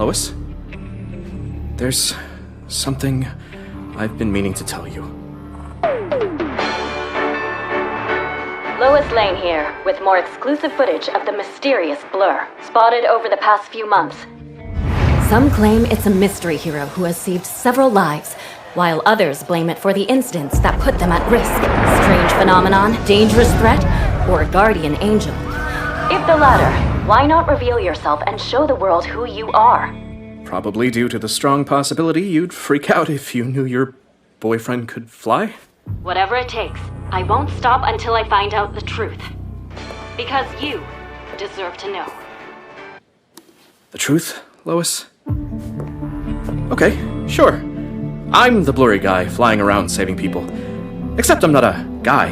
Lois? There's something I've been meaning to tell you. Lois Lane here, with more exclusive footage of the mysterious Blur, spotted over the past few months. Some claim it's a mystery hero who has saved several lives, while others blame it for the incidents that put them at risk. Strange phenomenon, dangerous threat, or guardian angel. If the latter, why not reveal yourself and show the world who you are? Probably due to the strong possibility you'd freak out if you knew your boyfriend could fly? Whatever it takes, I won't stop until I find out the truth. Because you deserve to know. The truth, Lois? Okay, sure. I'm the blurry guy flying around saving people. Except I'm not a guy.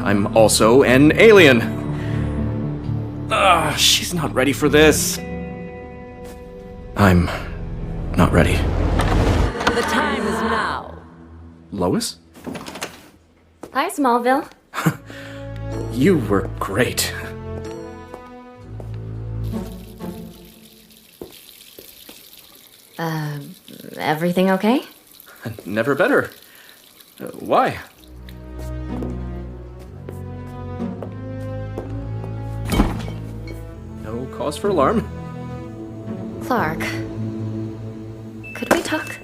I'm also an alien. She's not ready for this. I'm not ready. The time is now. Lois? Hi, Smallville. You were great. Everything okay? Never better. Why? No cause for alarm. Clark, could we talk?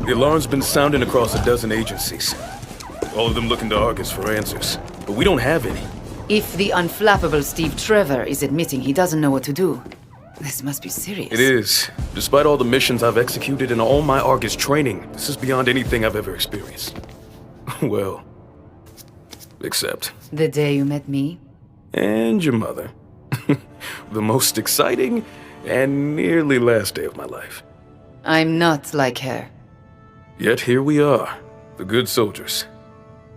The alarm's been sounding across a dozen agencies. All of them looking to Argus for answers. But we don't have any. If the unflappable Steve Trevor is admitting he doesn't know what to do, this must be serious. It is. Despite all the missions I've executed and all my Argus training, this is beyond anything I've ever experienced. Well, except... The day you met me? And your mother. The most exciting and nearly last day of my life. I'm not like her. Yet here we are, the good soldiers,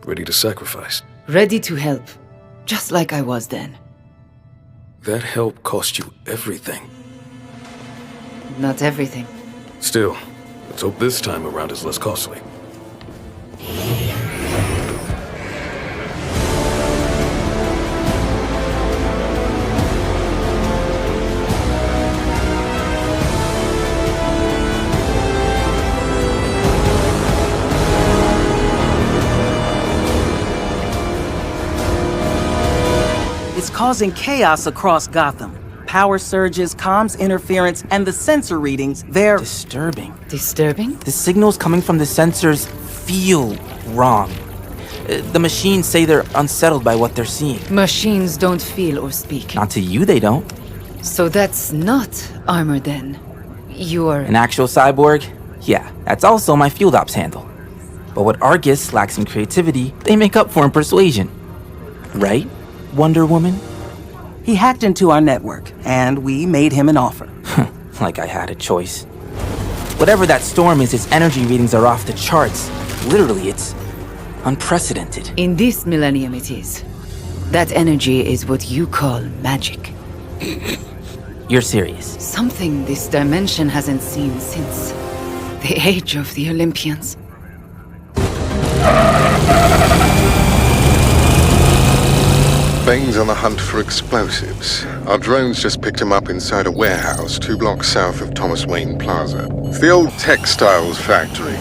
ready to sacrifice. Ready to help, just like I was then. That help cost you everything. Not everything. Still, let's hope this time around is less costly. Causing chaos across Gotham. Power surges, comms interference, and the sensor readings, they're disturbing. Disturbing? The signals coming from the sensors feel wrong. The machines say they're unsettled by what they're seeing. Machines don't feel or speak. Not to you, they don't. So that's not armor then. You're... An actual cyborg? Yeah, that's also my field ops handle. But what Argus lacks in creativity, they make up for in persuasion. Right, Wonder Woman? He hacked into our network, and we made him an offer. Like I had a choice. Whatever that storm is, its energy readings are off the charts. Literally, it's unprecedented. In this millennium it is. That energy is what you call magic. You're serious? Something this dimension hasn't seen since the age of the Olympians. Bane's on the hunt for explosives. Our drones just picked him up inside a warehouse 2 blocks south of Thomas Wayne Plaza. It's the old textiles factory.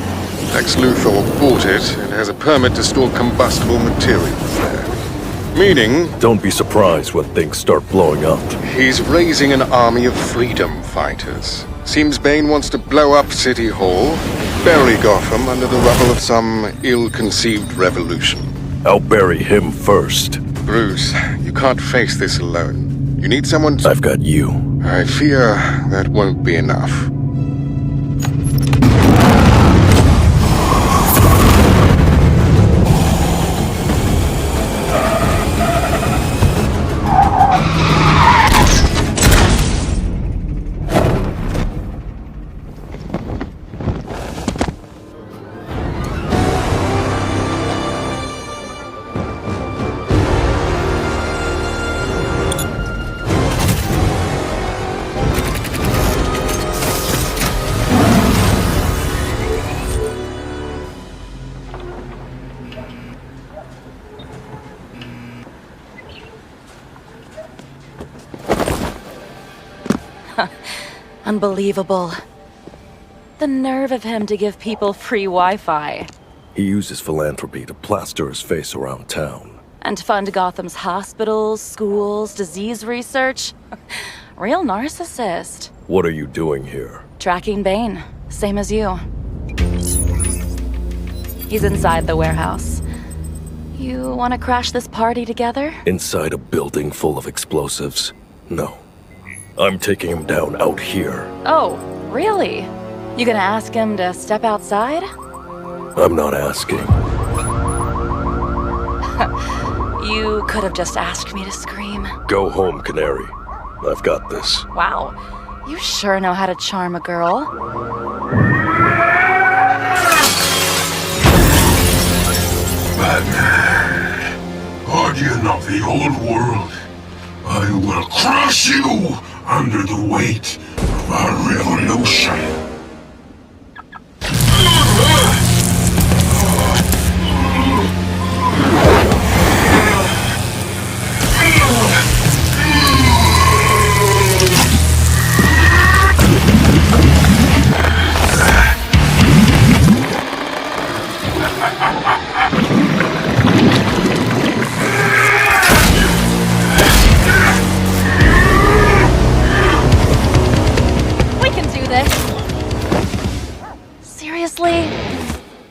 Lex Luthor bought it and has a permit to store combustible materials there. Meaning... Don't be surprised when things start blowing up. He's raising an army of freedom fighters. Seems Bane wants to blow up City Hall, bury Gotham under the rubble of some ill-conceived revolution. I'll bury him first. Bruce, you can't face this alone. You need someone to... I've got you. I fear that won't be enough. Unbelievable. The nerve of him to give people free Wi-Fi. He uses philanthropy to plaster his face around town. And fund Gotham's hospitals, schools, disease research. Real narcissist. What are you doing here? Tracking Bane, same as you. He's inside the warehouse. You want to crash this party together? Inside a building full of explosives? No. I'm taking him down out here. Oh, really? You gonna ask him to step outside? I'm not asking. You could have just asked me to scream. Go home, Canary. I've got this. Wow, you sure know how to charm a girl. Batman, guardian of the old world, I will crush you under the weight of our revolution.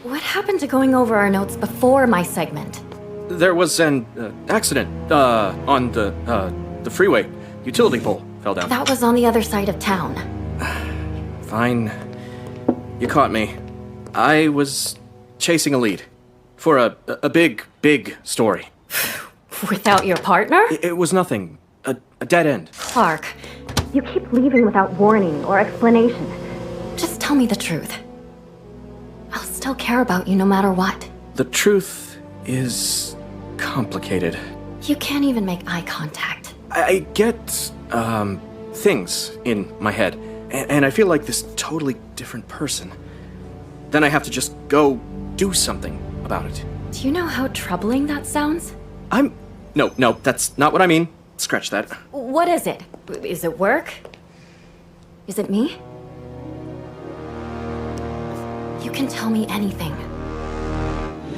What happened to going over our notes before my segment? There was an accident on the freeway. Utility pole fell down. That was on the other side of town. Fine. You caught me. I was chasing a lead for a big story. Without your partner? It was nothing. A dead end. Clark, you keep leaving without warning or explanation. Just tell me the truth. I'll still care about you no matter what. The truth is complicated. You can't even make eye contact. I get things in my head, and I feel like this totally different person. Then I have to just go do something about it. Do you know how troubling that sounds? No, that's not what I mean. Scratch that. What is it? Is it work? Is it me? You can tell me anything.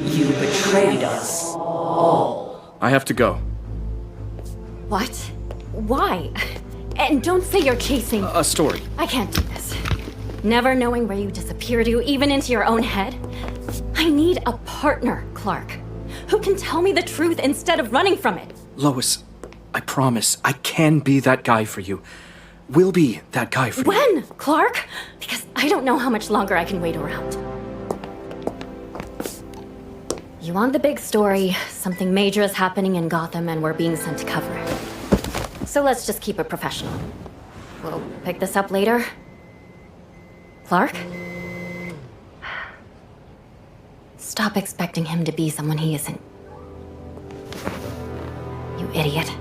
You betrayed us all. I have to go. What? Why? And don't say you're chasing... A story. I can't do this. Never knowing where you disappear to, even into your own head. I need a partner, Clark, who can tell me the truth instead of running from it. Lois, I promise I can be that guy for you. Will be that guy for you. When, Clark? Because I don't know how much longer I can wait around. You want the big story. Something major is happening in Gotham and we're being sent to cover it. So let's just keep it professional. We'll pick this up later. Clark? Stop expecting him to be someone he isn't. You idiot.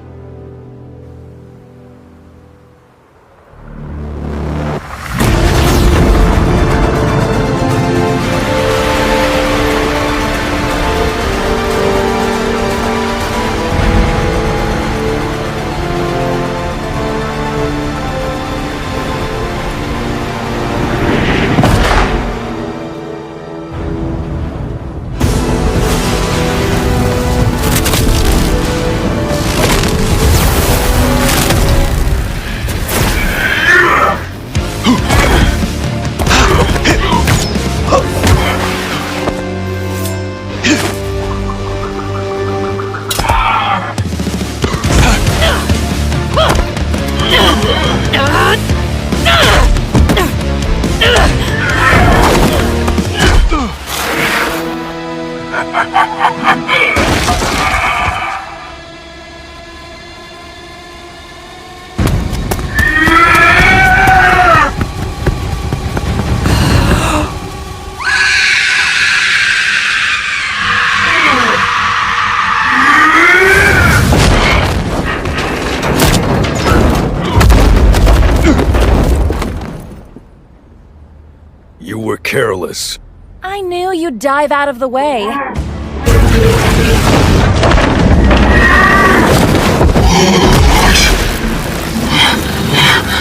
You were careless. I knew you'd dive out of the way.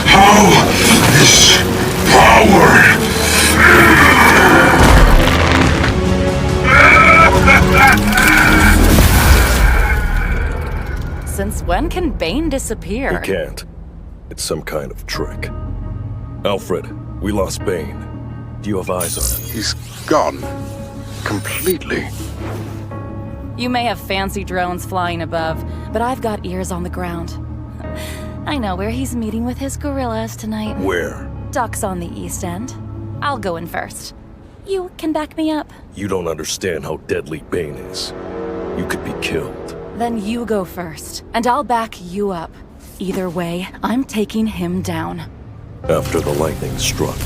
How is Since when can Bane disappear? He can't. It's some kind of trick. Alfred, we lost Bane. Do you have eyes on him? He's gone. Completely. You may have fancy drones flying above, but I've got ears on the ground. I know where he's meeting with his gorillas tonight. Where? Docks on the East End. I'll go in first. You can back me up. You don't understand how deadly Bane is. You could be killed. Then you go first, and I'll back you up. Either way, I'm taking him down. After the lightning struck,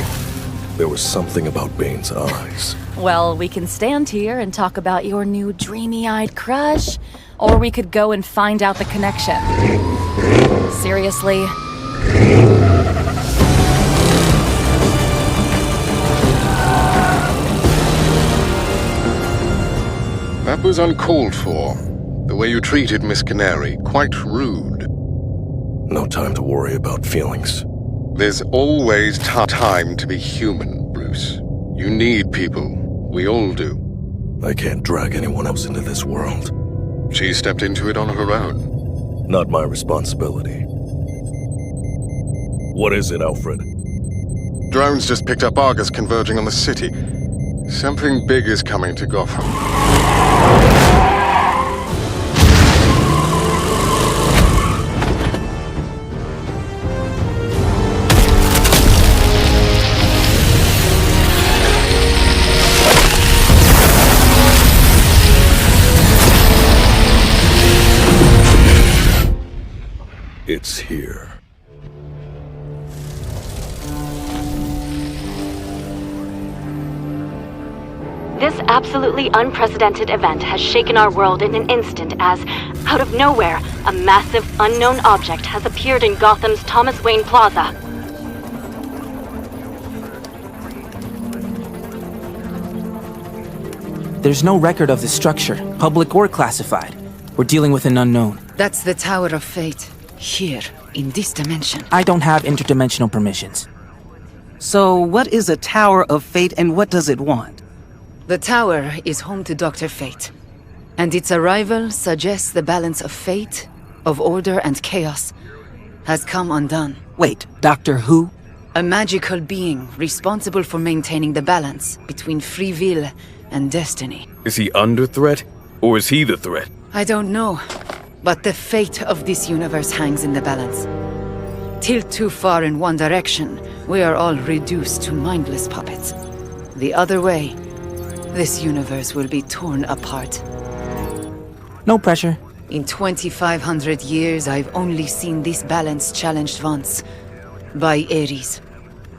there was something about Bane's eyes. Well, we can stand here and talk about your new dreamy-eyed crush, or we could go and find out the connection. Seriously? That was uncalled for. The way you treated Miss Canary, quite rude. No time to worry about feelings. There's always time to be human, Bruce. You need people. We all do. I can't drag anyone else into this world. She stepped into it on her own. Not my responsibility. What is it, Alfred? Drones just picked up Argus converging on the city. Something big is coming to Gotham. It's here. This absolutely unprecedented event has shaken our world in an instant as, out of nowhere, a massive unknown object has appeared in Gotham's Thomas Wayne Plaza. There's no record of the structure, public or classified. We're dealing with an unknown. That's the Tower of Fate. Here, in this dimension. I don't have interdimensional permissions. So, what is a Tower of Fate and what does it want? The tower is home to Dr. Fate, and its arrival suggests the balance of fate, of order and chaos, has come undone. Wait, Doctor Who? A magical being responsible for maintaining the balance between free will and destiny. Is he under threat, or is he the threat? I don't know, but the fate of this universe hangs in the balance. Tilt too far in one direction, we are all reduced to mindless puppets. The other way, this universe will be torn apart. No pressure. In 2,500 years, I've only seen this balance challenged once. By Ares.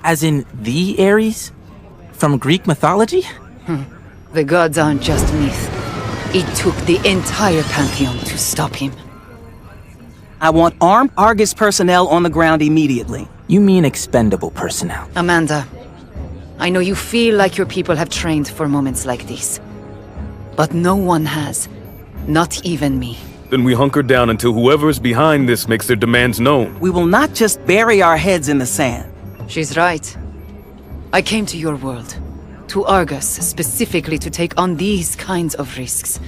As in the Ares? From Greek mythology? The gods aren't just myth. It took the entire pantheon to stop him. I want armed Argus personnel on the ground immediately. You mean expendable personnel? Amanda, I know you feel like your people have trained for moments like this. But no one has. Not even me. Then we hunker down until whoever is behind this makes their demands known. We will not just bury our heads in the sand. She's right. I came to your world. To Argus, specifically to take on these kinds of risks.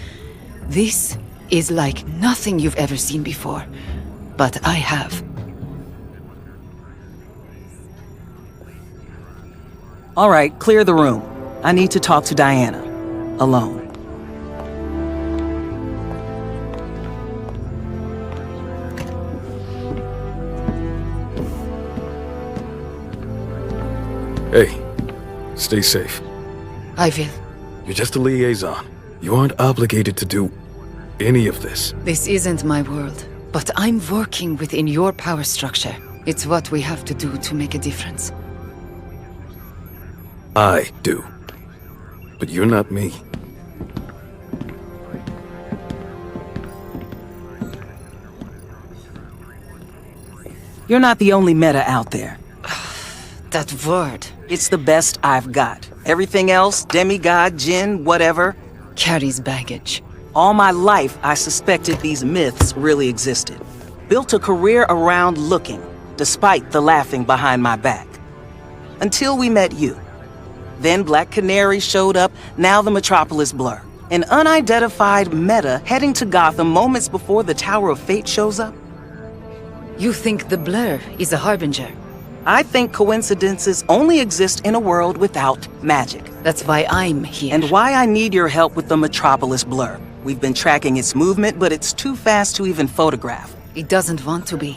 This is like nothing you've ever seen before. But I have. All right, clear the room. I need to talk to Diana. Alone. Hey, stay safe. I will. You're just a liaison. You aren't obligated to do any of this. This isn't my world, but I'm working within your power structure. It's what we have to do to make a difference. I do. But you're not me. You're not the only meta out there. That word. It's the best I've got. Everything else, demigod, djinn, whatever, carries baggage. All my life, I suspected these myths really existed. Built a career around looking, despite the laughing behind my back. Until we met you. Then Black Canary showed up, now the Metropolis blur. An unidentified meta heading to Gotham moments before the Tower of Fate shows up? You think the blur is a harbinger? I think coincidences only exist in a world without magic. That's why I'm here. And why I need your help with the Metropolis blur. We've been tracking its movement, but it's too fast to even photograph. It doesn't want to be.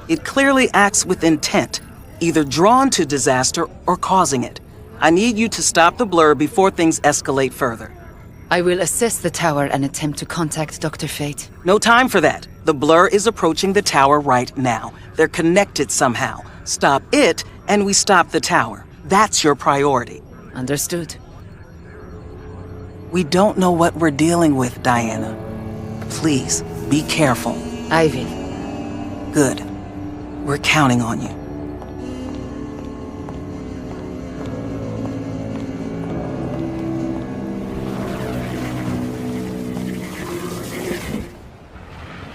It clearly acts with intent, either drawn to disaster or causing it. I need you to stop the blur before things escalate further. I will assess the tower and attempt to contact Dr. Fate. No time for that. The blur is approaching the tower right now. They're connected somehow. Stop it, and we stop the tower. That's your priority. Understood. We don't know what we're dealing with, Diana. Please, be careful. I will. Good. We're counting on you.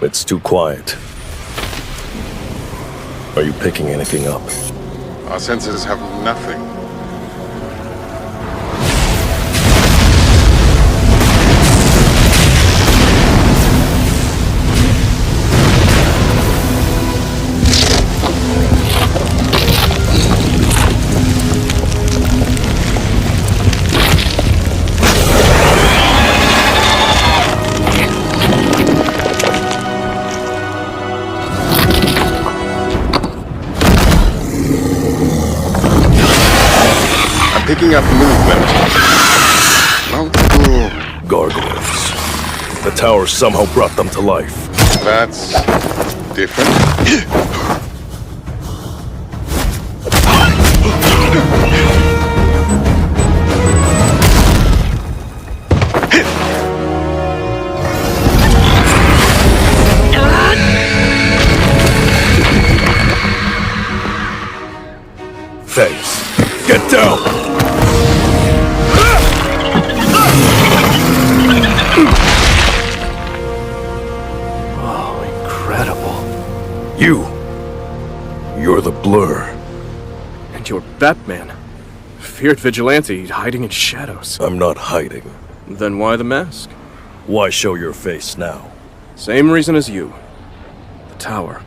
It's too quiet. Are you picking anything up? Our sensors have nothing. Picking up movement. Multiple gargoyles. The tower somehow brought them to life. That's different. Thanks. Get down! You're the blur. And you're Batman. Feared vigilante hiding in shadows. I'm not hiding. Then why the mask? Why show your face now? Same reason as you. The tower.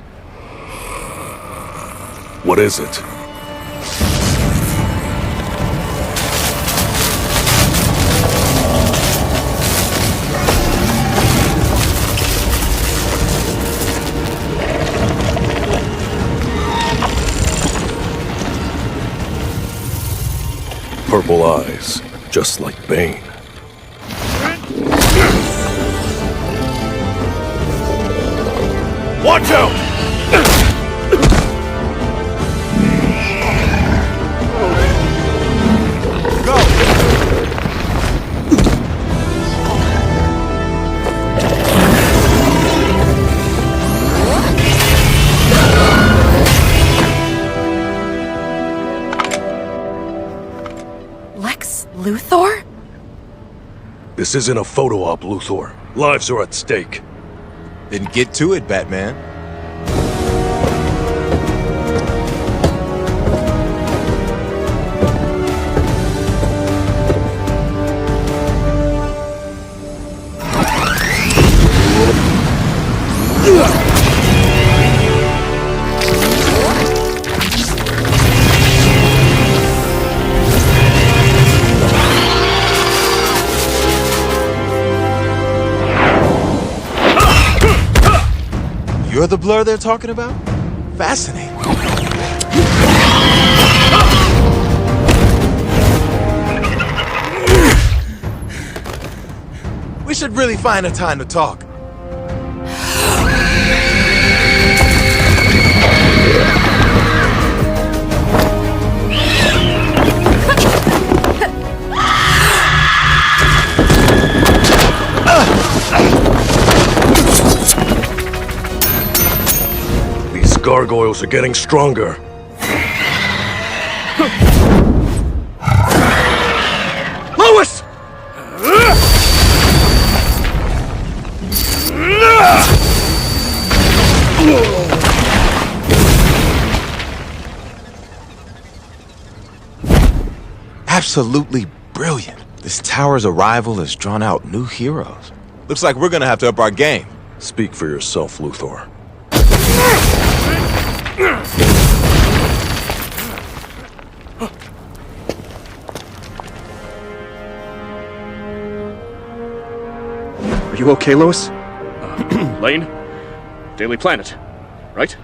What is it? Purple eyes, just like Bane. Watch out! Luthor? This isn't a photo op, Luthor. Lives are at stake. Then get to it, Batman. You're the blur they're talking about? Fascinating. We should really find a time to talk. Gargoyles are getting stronger. Lois! Absolutely brilliant. This tower's arrival has drawn out new heroes. Looks like we're gonna have to up our game. Speak for yourself, Luthor. Are you okay, Lois? Lane? Daily Planet, right?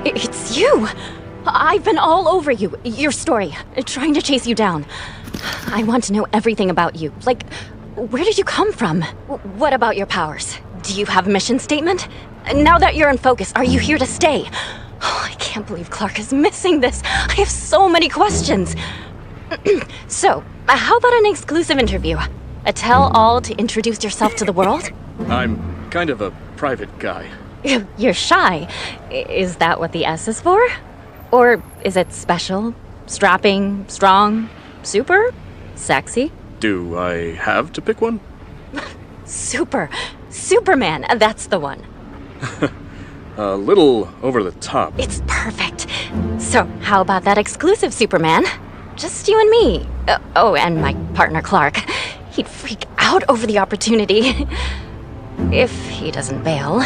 It's you! I've been all over you, your story, trying to chase you down. I want to know everything about you. Like, where did you come from? What about your powers? Do you have a mission statement? Now that you're in focus, are you here to stay? Oh, I can't believe Clark is missing this. I have so many questions. So, how about an exclusive interview? A tell-all to introduce yourself to the world? I'm kind of a private guy. You're shy. Is that what the S is for? Or is it special, strapping, strong, super, sexy? Do I have to pick one? Superman, that's the one. A little over the top. It's perfect. So, how about that exclusive Superman? Just you and me. Oh, and my partner Clark. He'd freak out over the opportunity. If he doesn't bail.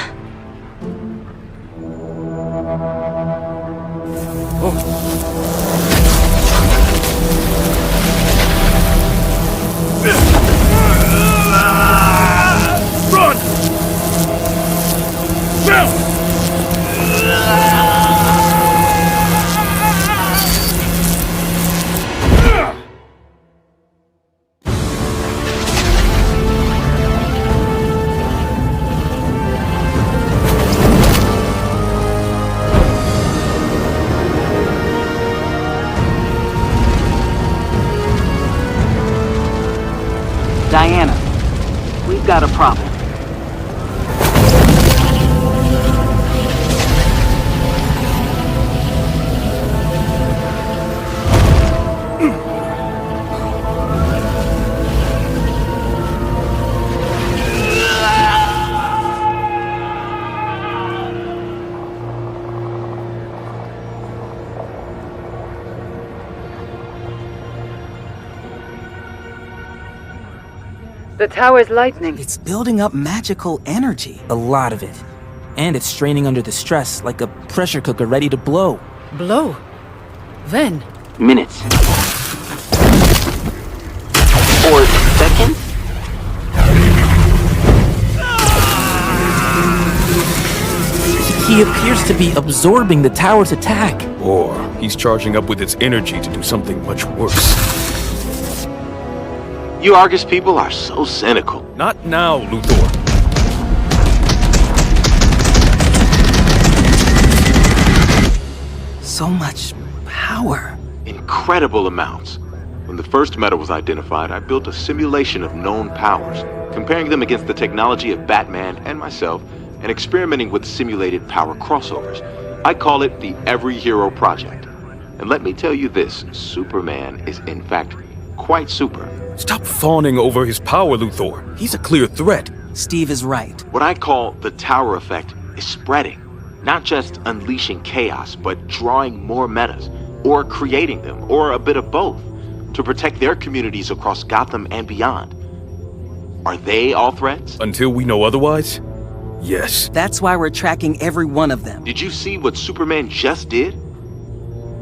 Run! Now! Diana, we've got a problem. The tower's lightning. It's building up magical energy. A lot of it. And it's straining under the stress like a pressure cooker ready to blow. Blow? When? Minutes. Or seconds? He appears to be absorbing the tower's attack. Or he's charging up with its energy to do something much worse. You Argus people are so cynical. Not now, Luthor. So much power. Incredible amounts. When the first meta was identified, I built a simulation of known powers, comparing them against the technology of Batman and myself, and experimenting with simulated power crossovers. I call it the Every Hero Project. And let me tell you this, Superman is in fact quite super. Stop fawning over his power, Luthor. He's a clear threat. Steve is right. What I call the tower effect is spreading. Not just unleashing chaos, but drawing more metas, or creating them, or a bit of both, to protect their communities across Gotham and beyond. Are they all threats? Until we know otherwise? Yes. That's why we're tracking every one of them. Did you see what Superman just did?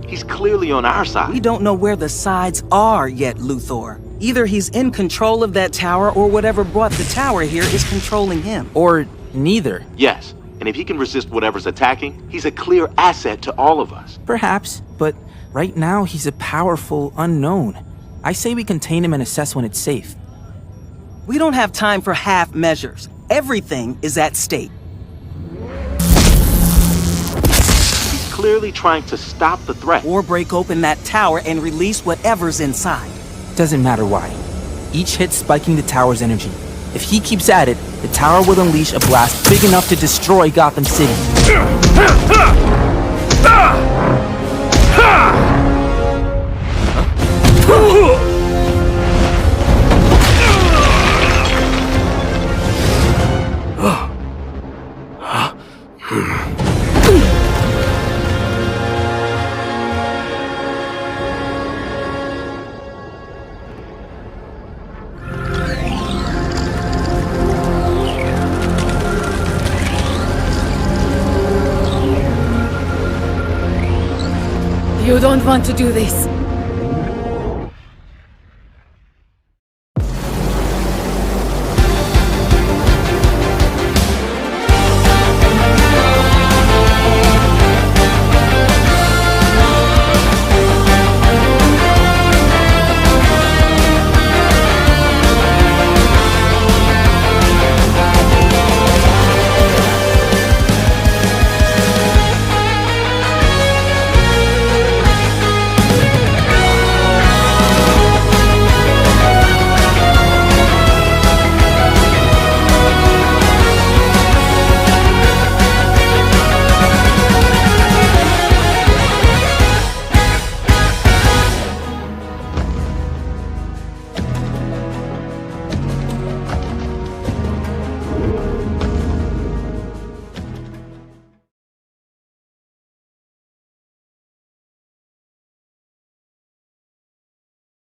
He's clearly on our side. We don't know where the sides are yet, Luthor. Either he's in control of that tower, or whatever brought the tower here is controlling him. Or neither. Yes, and if he can resist whatever's attacking, he's a clear asset to all of us. Perhaps, but right now he's a powerful unknown. I say we contain him and assess when it's safe. We don't have time for half measures. Everything is at stake. He's clearly trying to stop the threat. Or break open that tower and release whatever's inside. Doesn't matter why. Each hit spiking the tower's energy. If he keeps at it, the tower will unleash a blast big enough to destroy Gotham City. You don't want to do this.